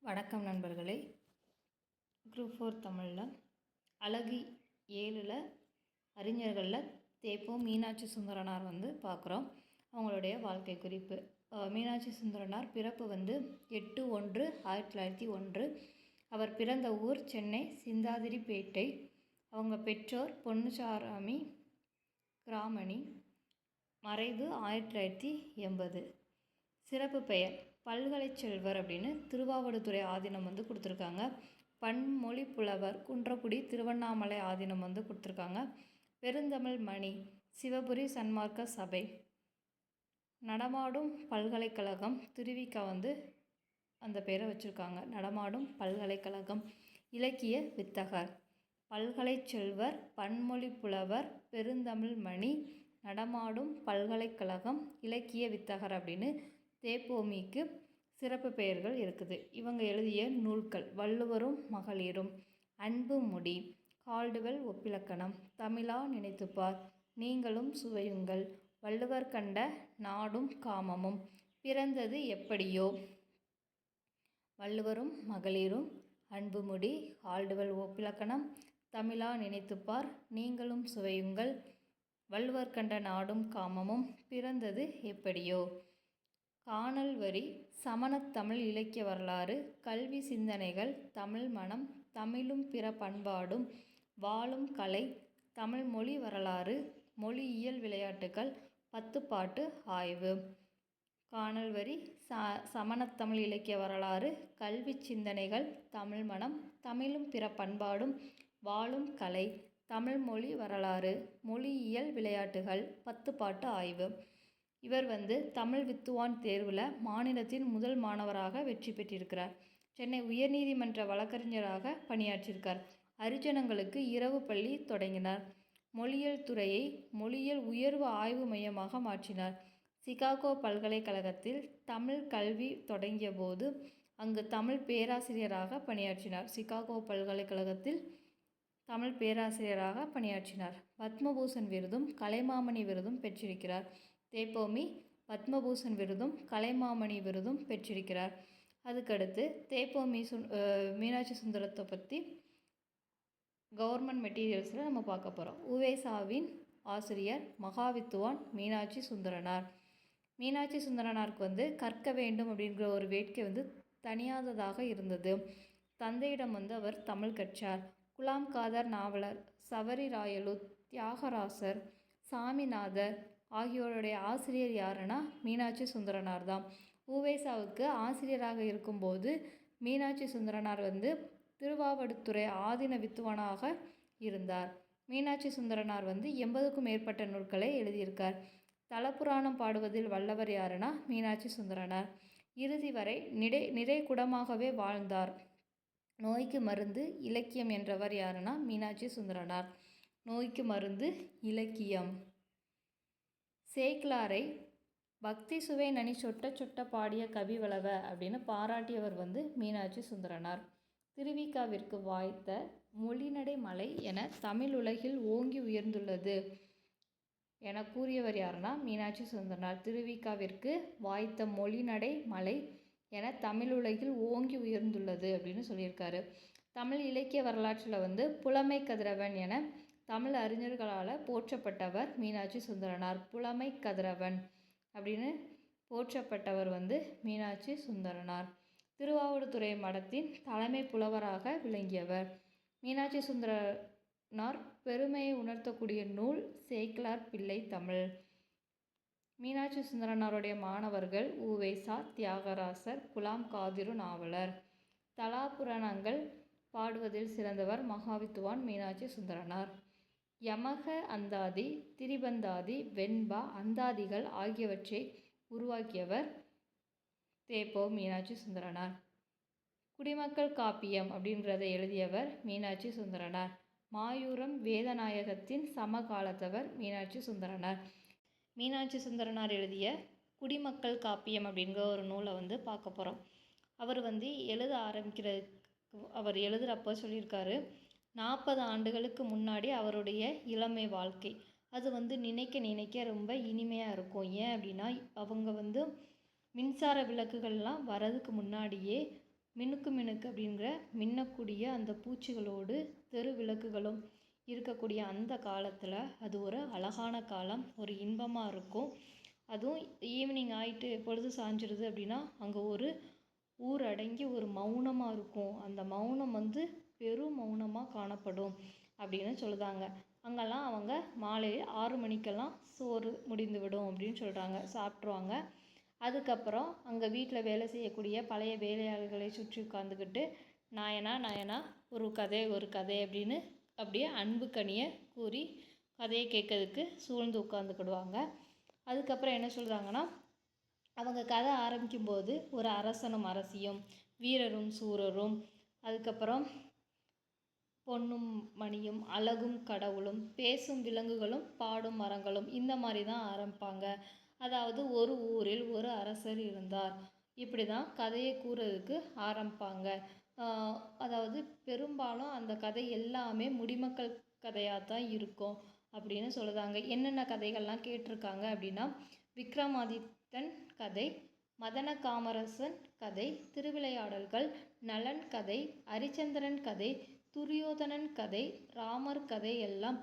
வணக்கம் நண்பர்களே. குரூப் 4 தமிழில் அழகு 7ல் அறிஞர்களில் தேப்போ மீனாட்சி சுந்தரனார் பார்க்குறோம். அவங்களுடைய வாழ்க்கை குறிப்பு. மீனாட்சி சுந்தரனார் பிறப்பு 8/1/1901. அவர் பிறந்த ஊர் சென்னை சிந்தாதிரிப்பேட்டை. அவங்க பெற்றோர் பொன்னுச்சாமி கிராமணி. மறைவு 1980. சிறப்பு பெயர் பல்கலை செல்வர் அப்படின்னு திருவாவடுதுறை ஆதீனம் கொடுத்துருக்காங்க. பன்மொழி புலவர் குன்றக்குடி திருவண்ணாமலை ஆதீனம் கொடுத்துருக்காங்க. பெருந்தமிழ் மணி சிவபுரி சன்மார்க்க சபை. நடமாடும் பல்கலைக்கழகம் திருவிக்கா அந்த பேரை வச்சுருக்காங்க. நடமாடும் பல்கலைக்கழகம். இலக்கிய வித்தகர். பல்கலை செல்வர், பன்மொழி புலவர், பெருந்தமிழ் மணி, நடமாடும் பல்கலைக்கழகம், இலக்கிய வித்தகர் அப்படின்னு தேப்போமிக்கு சிறப்பு பெயர்கள் இருக்குது. இவங்க எழுதிய நூல்கள் வள்ளுவரும் மகளிரும், அன்பு முடி, கால்டுவெல் ஒப்பிலக்கணம், தமிழா நினைத்துப்பார், நீங்களும் சுவையுங்கள், வள்ளுவர் கண்ட நாடும் காமமும், பிறந்தது எப்படியோ. வள்ளுவரும் மகளிரும், அன்பு முடி, கால்டுவெல் ஒப்பிலக்கணம், தமிழா நினைத்துப்பார், நீங்களும் சுவையுங்கள், வள்ளுவர் கண்ட நாடும் காமமும், பிறந்தது எப்படியோ. காணல் வரி சமணத்தமிழ் இலக்கிய வரலாறு, கல்வி சிந்தனைகள், தமிழ் மனம், தமிழும் பிற பண்பாடும், வாழும் கலை, தமிழ் மொழி வரலாறு, மொழியியல் விளையாட்டுகள், 10 பாட்டு ஆய்வு. காணல் வரி சமணத்தமிழ் இலக்கிய வரலாறு, கல்வி சிந்தனைகள், தமிழ் மனம், தமிழும் பிற பண்பாடும், வாழும் கலை, தமிழ் மொழி வரலாறு, மொழியியல் விளையாட்டுகள், 10 பாட்டு ஆய்வு. இவர் தமிழ் வித்துவான் தேர்வில் மாநிலத்தின் முதல் மாணவராக வெற்றி பெற்றிருக்கிறார். சென்னை உயர்நீதிமன்ற வழக்கறிஞராக பணியாற்றியிருக்கார். ஹரிஜனங்களுக்கு இரவு பள்ளி தொடங்கினார். மொழியியல் துறையை மொழியியல் உயர்வு ஆய்வு மையமாக மாற்றினார். சிகாகோ பல்கலைக்கழகத்தில் தமிழ் கல்வி தொடங்கிய போது அங்கு தமிழ் பேராசிரியராக பணியாற்றினார். சிகாகோ பல்கலைக்கழகத்தில் தமிழ் பேராசிரியராக பணியாற்றினார். பத்மபூஷன் விருதும் கலைமாமணி விருதும் பெற்றிருக்கிறார். தேப்போமி பத்மபூஷன் விருதும் கலைமாமணி விருதும் பெற்றிருக்கிறார். அதுக்கடுத்து தேப்போமி மீனாட்சி சுந்தரத்தை பற்றி கவர்மெண்ட் மெட்டீரியல்ஸில் நம்ம பார்க்க போகிறோம். உவேசாவின் ஆசிரியர் மகாவித்துவான் மீனாட்சி சுந்தரனார். மீனாட்சி சுந்தரனாருக்கு கற்க வேண்டும் அப்படிங்கிற ஒரு வேட்கை தனியாததாக இருந்தது. தந்தையிடம் அவர் தமிழ் கற்றார். குலாம் காதர் நாவலர், சவரி ராயலு, தியாகராசர், சாமிநாதர் ஆகியோருடைய ஆசிரியர் யாருன்னா மீனாட்சி சுந்தரனார் தான். உவேசாவுக்கு ஆசிரியராக இருக்கும்போது மீனாட்சி சுந்தரனார் திருவாவடுதுறை ஆதீன வித்துவானாக இருந்தார். மீனாட்சி சுந்தரனார் 80க்கும் மேற்பட்ட நூல்களை எழுதியிருக்கார். தலப்புராணம் பாடுவதில் வல்லவர் யாருன்னா மீனாட்சி சுந்தரனார். இறுதி வரை நிறை குடமாகவே வாழ்ந்தார். நோய்க்கு மருந்து இலக்கியம் என்றவர் யாருன்னா மீனாட்சி சுந்தரனார். நோய்க்கு மருந்து இலக்கியம். சேக்கிலாரை பக்தி சுவை நனி சொட்ட சொட்ட பாடிய கவிவளவ அப்படின்னு பாராட்டியவர் மீனாட்சி சுந்தரனார். திருவிக்காவிற்கு வாய்த்த மொழிநடை மலை என தமிழ் உலகில் ஓங்கி உயர்ந்துள்ளது என கூறியவர் யாருன்னா மீனாட்சி சுந்தரனார். திருவிக்காவிற்கு வாய்த்த மொழிநடை மலை என தமிழ் உலகில் ஓங்கி உயர்ந்துள்ளது அப்படின்னு சொல்லியிருக்காரு. தமிழ் இலக்கிய வரலாற்றில் புலமை கதிரவன் என தமிழ் அறிஞர்களால் போற்றப்பட்டவர் மீனாட்சி சுந்தரனார். புலமை கதிரவன் அப்படின்னு போற்றப்பட்டவர் மீனாட்சி சுந்தரனார். திருவாவடுதுறை மடத்தின் தலைமை புலவராக விளங்கியவர். மீனாட்சி சுந்தரனார் பெருமையை உணர்த்தக்கூடிய நூல் சேக்கிலார் பிள்ளை தமிழ். மீனாட்சி சுந்தரனாருடைய மாணவர்கள் உவேசா, தியாகராசர், குலாம் காதிரு நாவலர். தலாபுராணங்கள் பாடுவதில் சிறந்தவர் மகாவித்துவான் மீனாட்சி சுந்தரனார். யமக அந்தாதி, திரிபந்தாதி, வெண்பா அந்தாதிகள் ஆகியவற்றை உருவாக்கியவர் தேப்போ மீனாட்சி சுந்தரனார். குடிமக்கள் காப்பியம் அப்படின்றத எழுதியவர் மீனாட்சி சுந்தரனார். மாயூரம் வேதநாயகத்தின் சமகாலத்தவர் மீனாட்சி சுந்தரனார். மீனாட்சி சுந்தரனார் எழுதிய குடிமக்கள் காப்பியம் அப்படிங்கிற ஒரு நூலை பார்க்க போகிறோம். அவர் அவர் எழுதுகிறப்ப சொல்லியிருக்காரு, 40 ஆண்டுகளுக்கு முன்னாடி அவருடைய இளமை வாழ்க்கை அது நினைக்க நினைக்க ரொம்ப இனிமையாக இருக்கும். ஏன் அப்படின்னா அவங்க மின்சார விளக்குகள்லாம் வரதுக்கு முன்னாடியே மினுக்கு மினுக்கு அப்படிங்கிற மின்னக்கூடிய அந்த பூச்சிகளோடு தெரு விளக்குகளும் இருக்கக்கூடிய அந்த காலத்தில் அது ஒரு அழகான காலம், ஒரு இன்பமாக இருக்கும். அதுவும் ஈவினிங் ஆகிட்டு பொழுது சாஞ்சிடுது அப்படின்னா அங்கே ஒரு ஊர் அடங்கி ஒரு மௌனமாக இருக்கும். அந்த மௌனம் வந்து பெரும் மௌனமாக காணப்படும் அப்படின்னு சொல்லுதாங்க. அங்கெல்லாம் அவங்க மாலை 6 மணிக்கெல்லாம் சோறு முடிந்து விடும் அப்படின்னு சொல்கிறாங்க, சாப்பிட்ருவாங்க. அதுக்கப்புறம் அங்கே வீட்டில் வேலை செய்யக்கூடிய பழைய வேலையாளர்களை சுற்றி உட்காந்துக்கிட்டு நாயனா நாயனா ஒரு கதை அப்படின்னு அப்படியே அன்பு கனியை கூறி கதையை கேட்கறதுக்கு சூழ்ந்து உட்காந்துக்கிடுவாங்க. அதுக்கப்புறம் என்ன சொல்கிறாங்கன்னா, அவங்க கதை ஆரம்பிக்கும்போது ஒரு அரசனும் அரசியும், வீரரும் சூரரும், அதுக்கப்புறம் பொன்னும் மணியும், அழகும் கடவுளும், பேசும் விலங்குகளும், பாடும் மரங்களும், இந்த மாதிரி தான் ஆரம்பிப்பாங்க. அதாவது ஒரு ஊரில் ஒரு அரசர் இருந்தார், இப்படி தான் கதையை கூறுறதுக்கு ஆரம்பிப்பாங்க. அதாவது பெரும்பாலும் அந்த கதை எல்லாமே முடிமக்கள் கதையாக தான் இருக்கும் அப்படின்னு சொல்லுதாங்க. என்னென்ன கதைகள்லாம் கேட்டிருக்காங்க அப்படின்னா, விக்ரமாதித்தன் கதை, மதன காமரசன் கதை, திருவிளையாடல்கள், நலன் கதை, அரிச்சந்திரன் கதை, துரியோதனன் கதை, ராமர் கதை எல்லாம்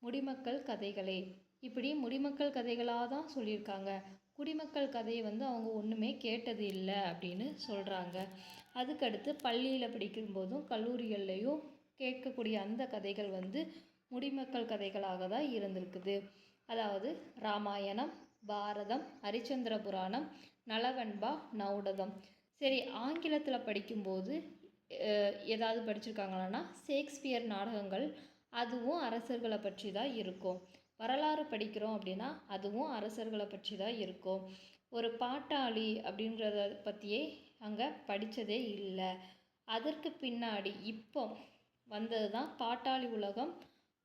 முடிமக்கள் கதைகளே. இப்படி முடிமக்கள் கதைகளாக தான் சொல்லியிருக்காங்க. குடிமக்கள் கதையை வந்து அவங்க ஒன்றுமே கேட்டது இல்லை அப்படின்னு சொல்கிறாங்க. அதுக்கடுத்து பள்ளியில் படிக்கும்போதும் கல்லூரிகள்லேயும் கேட்கக்கூடிய அந்த கதைகள் வந்து முடிமக்கள் கதைகளாக தான் இருந்திருக்குது. அதாவது ராமாயணம், பாரதம், ஹரிச்சந்திர புராணம், நலவெண்பா, நௌடதம். சரி, ஆங்கிலத்தில் படிக்கும்போது ஏதாவது படிச்சிருக்காங்களான்னா ஷேக்ஸ்பியர் நாடகங்கள், அதுவும் அரசர்களை பற்றி தான் இருக்கும். வரலாறு படிக்கிறோம் அப்படின்னா அதுவும் அரசர்களை பற்றி தான் இருக்கும். ஒரு பாட்டாளி அப்படின்றத பற்றியே அங்கே படித்ததே இல்லை. அதற்கு பின்னாடி இப்போ வந்தது தான் பாட்டாளி உலகம்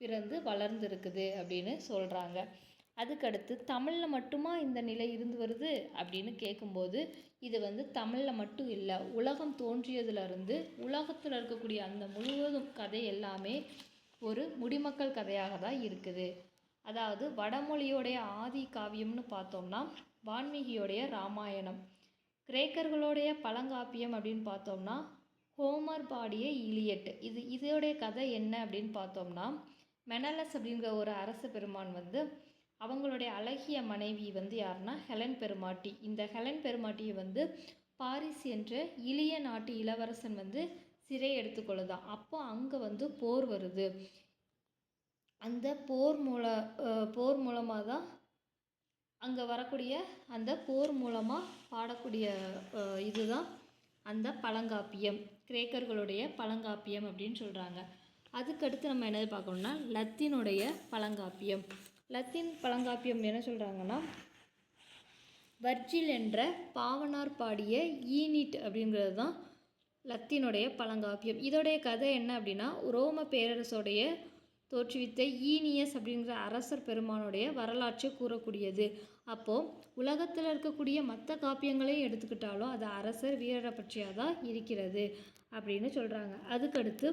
பிறந்து வளர்ந்துருக்குது அப்படின்னு சொல்கிறாங்க. அதுக்கடுத்து தமிழில் மட்டுமா இந்த நிலை இருந்து வருது அப்படின்னு கேட்கும்போது, இது வந்து தமிழில் மட்டும் இல்லை, உலகம் தோன்றியதுலேருந்து உலகத்தில் இருக்கக்கூடிய அந்த முழுவதும் கதை எல்லாமே ஒரு முடிமக்கள் கதையாக தான் இருக்குது. அதாவது வடமொழியோடைய ஆதி காவியம்னு பார்த்தோம்னா வான்மீகியோடைய ராமாயணம், கிரேக்கர்களுடைய பழங்காப்பியம் அப்படின்னு பார்த்தோம்னா ஹோமர் பாடிய இலியட். இதோடைய கதை என்ன அப்படின்னு பார்த்தோம்னா, மெனலஸ் அப்படிங்கிற ஒரு அரச பெருமான் வந்து அவங்களுடைய அழகிய மனைவி வந்து யாருன்னா ஹெலன் பெருமாட்டி. இந்த ஹெலன் பெருமாட்டியை வந்து பாரிஸ் என்ற இளிய நாட்டு இளவரசன் வந்து சிறை எடுத்துக்கொள்ளுதான். அப்போ அங்கே வந்து போர் வருது. அந்த போர் மூலமாக தான் அங்கே வரக்கூடிய அந்த போர் மூலமாக பாடக்கூடிய இதுதான் அந்த பழங்காப்பியம், கிரேக்கர்களுடைய பழங்காப்பியம் அப்படின்னு சொல்கிறாங்க. அதுக்கடுத்து நம்ம என்னது பார்க்கணும்னா லத்தீனுடைய பழங்காப்பியம். லத்தீன் பழங்காப்பியம் என்ன சொல்கிறாங்கன்னா, வர்ஜில் என்ற பாவனார் பாடிய ஈனிட் அப்படிங்கிறது தான் லத்தீனுடைய பழங்காப்பியம். இதோடைய கதை என்ன அப்படின்னா, ரோம பேரரசோடைய தோற்றுவித்த ஈனியஸ் அப்படிங்கிற அரசர் பெருமானுடைய வரலாற்றை கூறக்கூடியது. அப்போது உலகத்தில் இருக்கக்கூடிய மற்ற காப்பியங்களையும் எடுத்துக்கிட்டாலும் அது அரசர் வீரரை பற்றியாக தான் இருக்கிறது அப்படின்னு சொல்கிறாங்க. அதுக்கடுத்து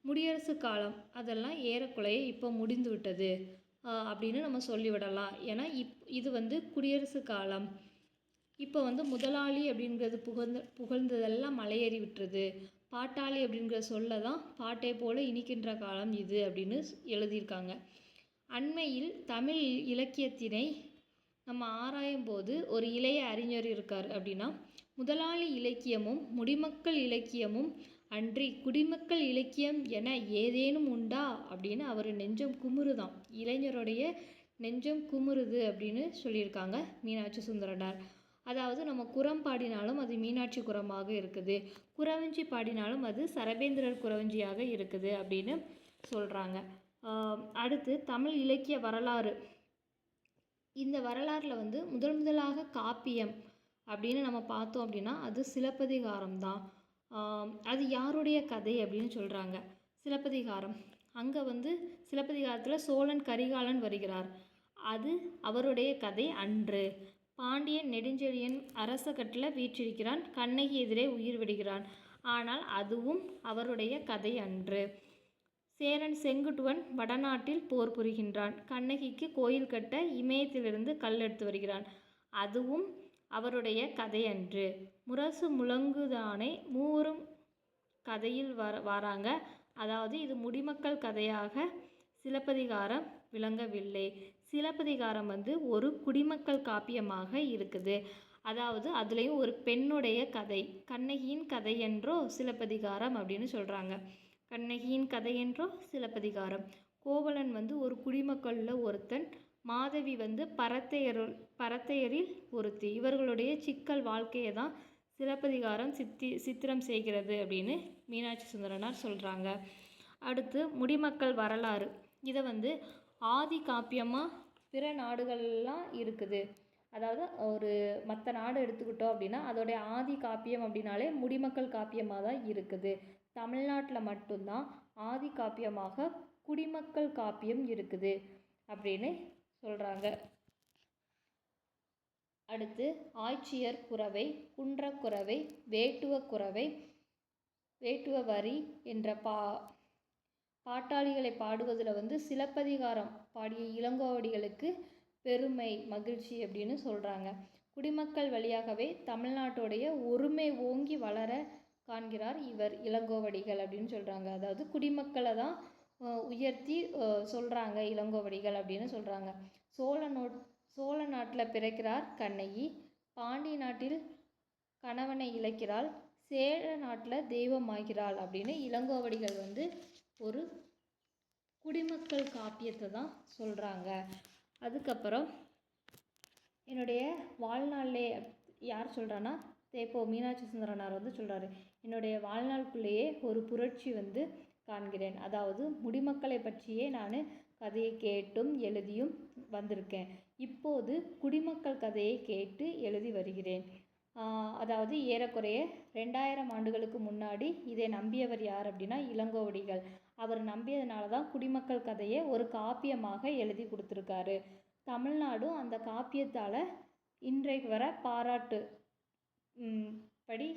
முடியரசு காலம், அதெல்லாம் ஏறக்குறைய இப்போ முடிந்து விட்டது அப்படின்னு நம்ம சொல்லிவிடலாம். ஏன்னா இது வந்து குடியரசு காலம். இப்போ வந்து முதலாளி அப்படிங்கிறது புகழ்ந்ததெல்லாம் மலையேறி விட்டுருது. பாட்டாளி அப்படிங்கிற சொல்ல தான் பாட்டை போல இனிக்கின்ற காலம் இது அப்படின்னு எழுதியிருக்காங்க. அண்மையில் தமிழ் இலக்கியத்தினை நம்ம ஆராயும் போது ஒரு இளைய அறிஞர் இருக்கார் அப்படின்னா, முதலாளி இலக்கியமும் முடிமக்கள் இலக்கியமும் அன்றி குடிமக்கள் இலக்கியம் என ஏதேனும் உண்டா அப்படின்னு அவர் நெஞ்சம் குமுறுதான். இளைஞருடைய நெஞ்சம் குமுறுது அப்படின்னு சொல்லியிருக்காங்க மீனாட்சி சுந்தரனார். அதாவது நம்ம குரம் பாடினாலும் அது மீனாட்சி குரமாக இருக்குது, குறவஞ்சி பாடினாலும் அது சரபேந்திரர் குறவஞ்சியாக இருக்குது அப்படின்னு சொல்கிறாங்க. அடுத்து தமிழ் இலக்கிய வரலாறு. இந்த வரலாறில் வந்து முதலாக காப்பியம் அப்படின்னு நம்ம பார்த்தோம் அப்படின்னா அது சிலப்பதிகாரம் தான். அது யாருடைய கதை அப்படின்னு சொல்கிறாங்க. சிலப்பதிகாரம், அங்கே வந்து சிலப்பதிகாரத்தில் சோழன் கரிகாலன் வருகிறார், அது அவருடைய கதை அன்று. பாண்டியன் நெடுஞ்செழியன் அரச கட்டில் வீற்றிருக்கிறான், கண்ணகி எதிரே உயிர் விடுகிறான், ஆனால் அதுவும் அவருடைய கதை அன்று. சேரன் செங்குட்டுவன் வடநாட்டில் போர் புரிகின்றான், கண்ணகிக்கு கோயில் கட்ட இமயத்திலிருந்து கல் எடுத்து வருகிறான், அதுவும் அவருடைய கதையன்று. முரசு முழங்குதானே மூவரும் கதையில் வராங்க. அதாவது இது முடிமக்கள் கதையாக சிலப்பதிகாரம் விளங்கவில்லை. சிலப்பதிகாரம் ஒரு குடிமக்கள் காப்பியமாக இருக்குது. அதாவது அதுலேயும் ஒரு பெண்ணுடைய கதை, கண்ணகியின் கதை என்றோ சிலப்பதிகாரம் அப்படின்னு சொல்கிறாங்க. கண்ணகியின் கதை என்றோ சிலப்பதிகாரம். கோவலன் ஒரு குடிமக்களில் ஒருத்தன், மாதவி பரத்தையரில் ஒருத்தி. இவர்களுடைய சிக்கல் வாழ்க்கையை தான் சிலப்பதிகாரம் சித்திரம் செய்கிறது அப்படின்னு மீனாட்சி சுந்தரனார் சொல்கிறாங்க. அடுத்து முடிமக்கள் வரலாறு. இதை ஆதி காப்பியமாக பிற நாடுகள்லாம் இருக்குது. அதாவது ஒரு மற்ற நாடு எடுத்துக்கிட்டோம் அப்படின்னா அதோடைய ஆதி காப்பியம் அப்படின்னாலே முடிமக்கள் காப்பியமாக தான் இருக்குது. தமிழ்நாட்டில் மட்டும்தான் ஆதி காப்பியமாக குடிமக்கள் காப்பியம் இருக்குது அப்படின்னு சொல்கிறாங்க. அடுத்து ஆய்ச்சியர் குரவை, குன்றக்குரவை, வேட்டுவ வரி என்ற பாட்டாளிகளை பாடுவதில் சிலப்பதிகாரம் பாடிய இளங்கோவடிகளுக்கு பெருமை, மகிழ்ச்சி அப்படின்னு சொல்கிறாங்க. குடிமக்கள் வழியாகவே தமிழ்நாட்டுடைய ஒருமை ஓங்கி வளர காண்கிறார் இவர் இளங்கோவடிகள் அப்படின்னு சொல்கிறாங்க. அதாவது குடிமக்களை தான் உயர்த்தி சொல்கிறாங்க இளங்கோவடிகள் அப்படின்னு சொல்கிறாங்க. சோழ நாட்டில் பிறக்கிறார் கண்ணகி, பாண்டி நாட்டில் கணவனை இழக்கிறாள், சேர நாட்டில் தெய்வமாகிறாள் அப்படின்னு இளங்கோவடிகள் ஒரு குடிமக்கள் காப்பியத்தை தான் சொல்கிறாங்க. அதுக்கப்புறம் என்னுடைய வாழ்நாளிலே யார் சொல்கிறான்னா தேப்போ மீனாட்சி சுந்தரனார் சொல்கிறாரு, என்னுடைய வாழ்நாளுக்குள்ளேயே ஒரு புரட்சி காண்கிறேன். அதாவது முடிமக்களை பற்றியே நான் கதையை கேட்டும் எழுதியும் வந்திருக்கேன். இப்போது குடிமக்கள் கதையை கேட்டு எழுதி வருகிறேன். அதாவது ஏறக்குறைய 2000 ஆண்டுகளுக்கு முன்னாடி இதை நம்பியவர் யார் அப்படின்னா இளங்கோவடிகள். அவர் நம்பியதுனால தான் குடிமக்கள் கதையை ஒரு காப்பியமாக எழுதி கொடுத்துருக்காரு. தமிழ்நாடும் அந்த காப்பியத்தால் இன்றைக்கு வர பாராட்டு படி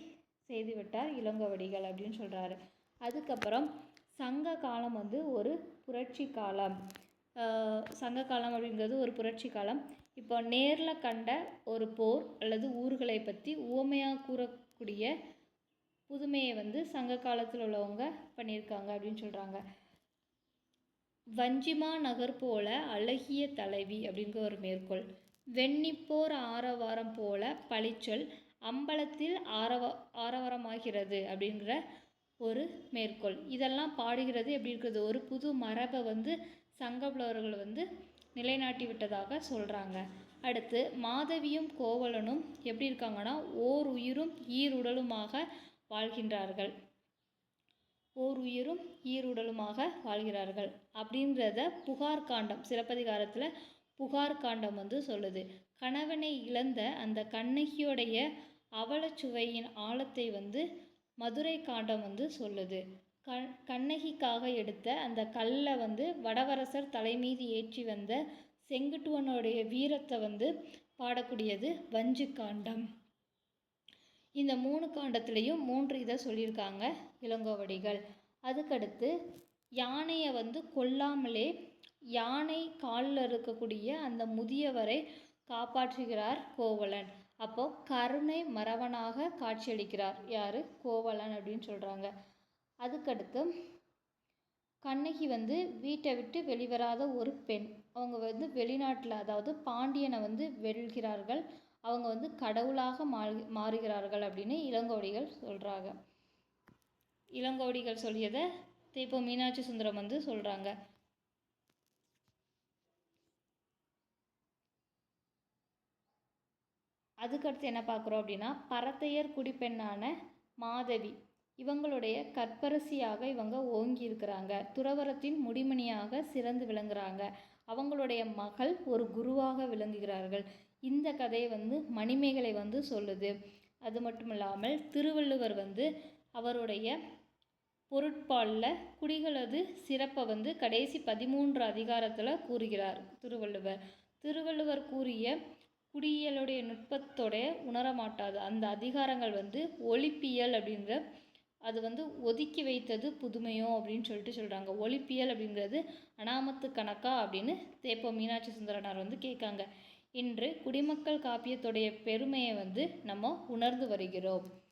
செய்துவிட்டார் இளங்கோவடிகள் அப்படின்னு சொல்கிறாரு. அதுக்கப்புறம் சங்க காலம் ஒரு புரட்சி காலம். சங்க காலம் அப்படிங்கிறது ஒரு புரட்சி காலம். இப்போ நேரில் கண்ட ஒரு போர் அல்லது ஊர்களை பற்றி உவமையாக கூறக்கூடிய புதுமையை சங்க காலத்தில் உள்ளவங்க பண்ணியிருக்காங்க அப்படின்னு சொல்கிறாங்க. வஞ்சிமா நகர் போல அழகிய தலைவி அப்படிங்கிற ஒரு மேற்கோள். வெண்ணிப்போர் ஆரவாரம் போல பழிச்சொல் அம்பலத்தில் ஆரவாரமாகிறது அப்படிங்கிற ஒரு மேற்கோள். இதெல்லாம் பாடுகிறது எப்படி இருக்கிறது, ஒரு புது மரபை சங்க புலவர்கள் நிலைநாட்டி விட்டதாக சொல்கிறாங்க. அடுத்து மாதவியும் கோவலனும் எப்படி இருக்காங்கன்னா ஓர் உயிரும் ஈருடலுமாக வாழ்கின்றார்கள். ஓர் உயிரும் ஈருடலுமாக வாழ்கிறார்கள் அப்படின்றத புகார் காண்டம், சிலப்பதிகாரத்தில் புகார் காண்டம் சொல்லுது. கணவனை இழந்த அந்த கண்ணகியோடைய அவலச்சுவையின் ஆழத்தை மதுரை காண்டம் சொல்லுது. கண்ணகிக்காக எடுத்த அந்த கல்லை வடவரசர் தலைமீது ஏற்றி வந்த செங்குட்டுவனுடைய வீரத்தை பாடக்கூடியது வஞ்சு காண்டம். இந்த 3 காண்டத்துலேயும் 3 இதை சொல்லியிருக்காங்க இளங்கோவடிகள். அதுக்கடுத்து யானையை கொல்லாமலே யானை காலில் இருக்கக்கூடிய அந்த முதியவரை காப்பாற்றுகிறார் கோவலன். அப்போ கருணை மறவனாக காட்சியளிக்கிறார் யார், கோவலன் அப்படின்னு சொல்கிறாங்க. அதுக்கடுத்து கண்ணகி வீட்டை விட்டு வெளிவராத ஒரு பெண். அவங்க வெளிநாட்டில் அதாவது பாண்டியனை வெல்கிறார்கள். அவங்க கடவுளாக மாறுகிறார்கள் அப்படின்னு இளங்கோவடிகள் சொல்கிறாங்க. இளங்கோவடிகள் சொல்லியதை இப்போ மீனாட்சி சுந்தரம் சொல்கிறாங்க. அதுக்கடுத்து என்ன பார்க்குறோம் அப்படின்னா பரத்தையர் குடிப்பெண்ணான மாதவி, இவங்களுடைய கற்பரசியாக இவங்க ஓங்கி இருக்கிறாங்க. துறவரத்தின் முடிமணியாக சிறந்து விளங்குறாங்க. அவங்களுடைய மகள் ஒரு குருவாக விளங்குகிறார்கள். இந்த கதையை மணிமேகலை சொல்லுது. அது மட்டும் இல்லாமல் திருவள்ளுவர் அவருடைய பொருட்பாலில் குடிகளது சிறப்பை கடைசி 13 அதிகாரத்தில் கூறுகிறார் திருவள்ளுவர் கூறிய குடியியலுடைய நுட்பத்தோட உணரமாட்டாது அந்த அதிகாரங்கள் ஒலிப்பியல் அப்படிங்கிற அது ஒதுக்கி வைத்தது புதுமையோ அப்படின்னு சொல்கிறாங்க. ஒலிப்பியல் அப்படிங்கிறது அனாமத்து கணக்கா அப்படின்னு தேப்போ மீனாட்சி சுந்தரனார் கேட்காங்க. இன்று குடிமக்கள் காப்பியத்துடைய பெருமையை நம்ம உணர்ந்து வருகிறோம்.